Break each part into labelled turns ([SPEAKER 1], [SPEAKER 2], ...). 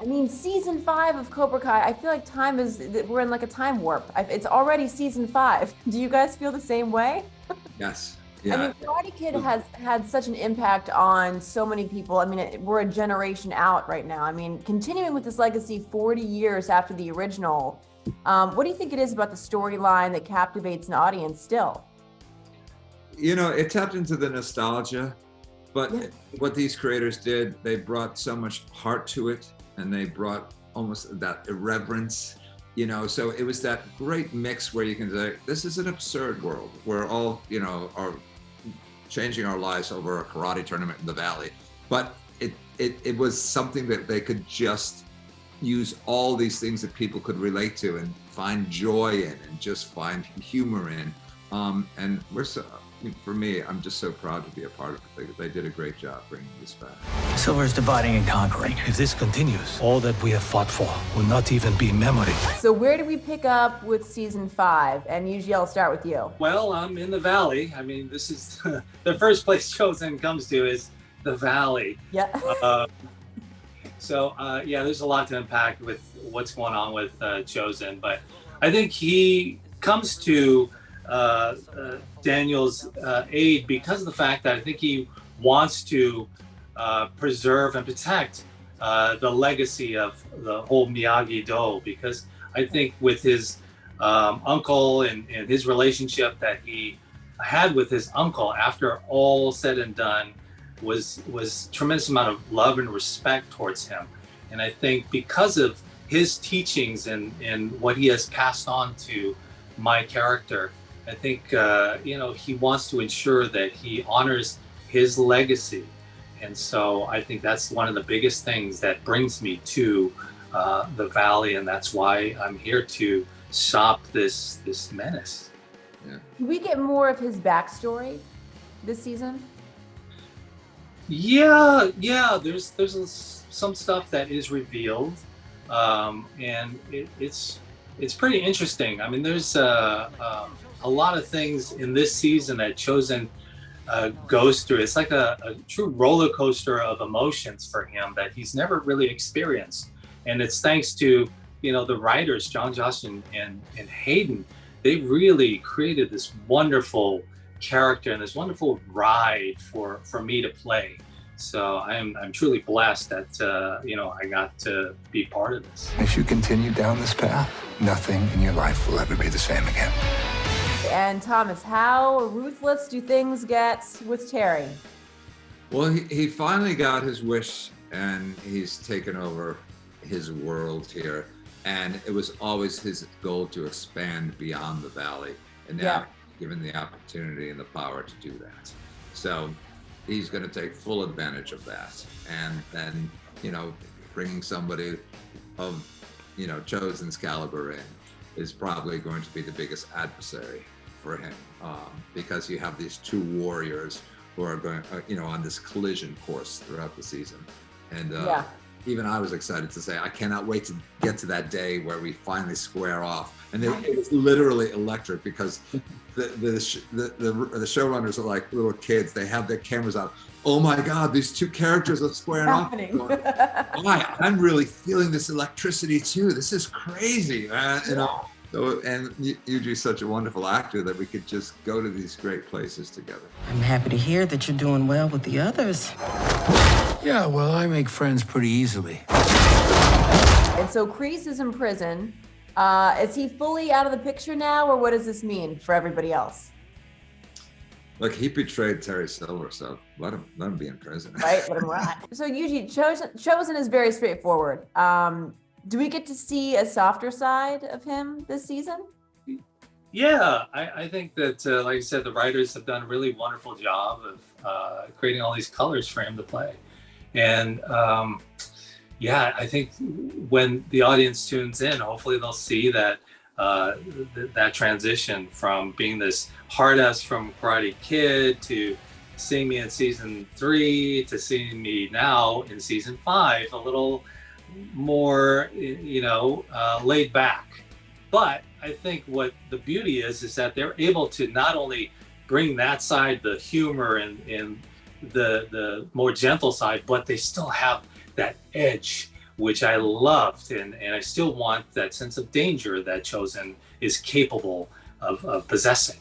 [SPEAKER 1] I mean, season 5 of Cobra Kai, I feel like we're in like a time warp. It's already season 5. Do you guys feel the same way?
[SPEAKER 2] Yes.
[SPEAKER 1] I
[SPEAKER 2] Yeah.
[SPEAKER 1] mean, Karate Kid has had such an impact on so many people. I mean, we're a generation out right now. I mean, continuing with this legacy 40 years after the original, what do you think it is about the storyline that captivates an audience still?
[SPEAKER 2] It tapped into the nostalgia, but
[SPEAKER 1] Yeah.
[SPEAKER 2] what these creators did, they brought so much heart to it, and they brought almost that irreverence, so it was that great mix where you can say, this is an absurd world. We're all, are changing our lives over a karate tournament in the valley. But it was something that they could just use all these things that people could relate to and find joy in and just find humor in. And for me, I'm just so proud to be a part of it. They did a great job bringing this back.
[SPEAKER 3] Silver's dividing and conquering. If this continues, all that we have fought for will not even be memory.
[SPEAKER 1] So where do we pick up with season 5? And usually I'll start with you.
[SPEAKER 4] Well, I'm in the valley. I mean, this is the first place Chozen comes to is the valley.
[SPEAKER 1] Yeah.
[SPEAKER 4] Yeah, there's a lot to unpack with what's going on with Chozen, but I think he comes to Daniel's aid because of the fact that I think he wants to preserve and protect the legacy of the whole Miyagi-Do, because I think with his uncle and his relationship that he had with his uncle after all said and done was tremendous amount of love and respect towards him. And I think because of his teachings and what he has passed on to my character, I think, he wants to ensure that he honors his legacy. And so I think that's one of the biggest things that brings me to the Valley. And that's why I'm here to stop this menace.
[SPEAKER 2] Yeah.
[SPEAKER 1] Do we get more of his backstory this season?
[SPEAKER 4] Yeah. There's some stuff that is revealed. And it's pretty interesting. I mean, there's a lot of things in this season that Chozen goes through. It's like a true roller coaster of emotions for him that he's never really experienced. And it's thanks to, the writers, John Josh and Hayden. They really created this wonderful character and this wonderful ride for me to play. So I'm truly blessed that, I got to be part of this.
[SPEAKER 5] If you continue down this path, nothing in your life will ever be the same again.
[SPEAKER 1] And Thomas, how ruthless do things get with Terry?
[SPEAKER 2] Well, he finally got his wish, and he's taken over his world here. And it was always his goal to expand beyond the valley. And now given the opportunity and the power to do that. So he's going to take full advantage of that. And then, bringing somebody of, Chozen's caliber in is probably going to be the biggest adversary for him, because you have these two warriors who are going, on this collision course throughout the season. And even I was excited to say, I cannot wait to get to that day where we finally square off. And it was literally electric, because the showrunners are like little kids. They have their cameras out. Oh my God, these two characters are squaring off. I'm really feeling this electricity too. This is crazy, man. So, and Yuji's such a wonderful actor that we could just go to these great places together.
[SPEAKER 6] I'm happy to hear that you're doing well with the others.
[SPEAKER 3] Yeah, well, I make friends pretty easily.
[SPEAKER 1] And so Kreese is in prison. Is he fully out of the picture now, or what does this mean for everybody else?
[SPEAKER 2] Look, he betrayed Terry Silver, so let him be in prison.
[SPEAKER 1] Right, let him rot. So Yuji, Chozen is very straightforward. Do we get to see a softer side of him this season?
[SPEAKER 4] Yeah, I think that, like I said, the writers have done a really wonderful job of creating all these colors for him to play. And I think when the audience tunes in, hopefully they'll see that that transition from being this hard ass from Karate Kid to seeing me in season 3 to seeing me now in season 5, a little more, laid back. But I think what the beauty is that they're able to not only bring that side, the humor and the more gentle side, but they still have that edge which I loved, and I still want that sense of danger that Chozen is capable of possessing.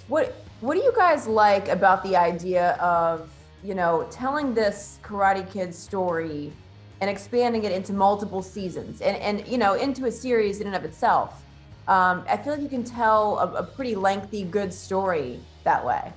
[SPEAKER 1] What do you guys like about the idea of, you know, telling this Karate Kid story and expanding it into multiple seasons and you know, into a series in and of itself? I feel like you can tell a pretty lengthy, good story that way.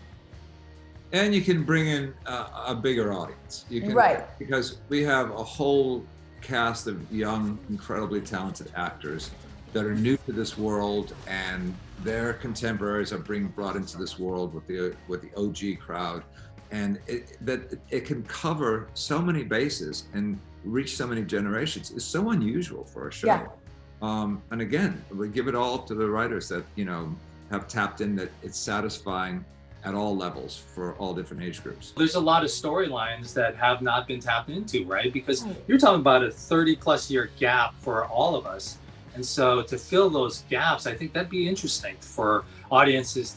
[SPEAKER 2] And you can bring in a bigger audience. You can,
[SPEAKER 1] right.
[SPEAKER 2] Because we have a whole cast of young, incredibly talented actors that are new to this world, and their contemporaries are being brought into this world with the OG crowd, and it can cover so many bases and reach so many generations. It's so unusual for a show.
[SPEAKER 1] Yeah.
[SPEAKER 2] And again, we give it all to the writers that, you know, have tapped in that it's satisfying at all levels for all different age groups.
[SPEAKER 4] There's a lot of storylines that have not been tapped into, right? Because you're talking about a 30+ year gap for all of us. And so to fill those gaps, I think that'd be interesting for audiences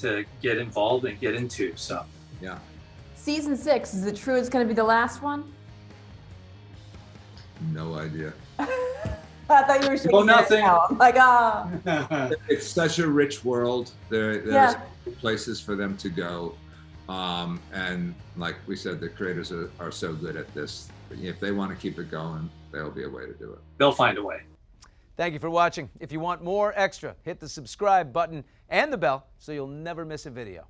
[SPEAKER 4] to get involved and get into. So,
[SPEAKER 2] yeah.
[SPEAKER 1] Season 6, is it true it's going to be the last one?
[SPEAKER 2] No idea.
[SPEAKER 1] I thought you were shaking
[SPEAKER 4] nothing.
[SPEAKER 1] I'm like,
[SPEAKER 2] It's such a rich world. There's places for them to go. And like we said, the creators are so good at this. If they want to keep it going, there'll be a way to do it.
[SPEAKER 4] They'll find a way.
[SPEAKER 7] Thank you for watching. If you want more extra, hit the subscribe button and the bell so you'll never miss a video.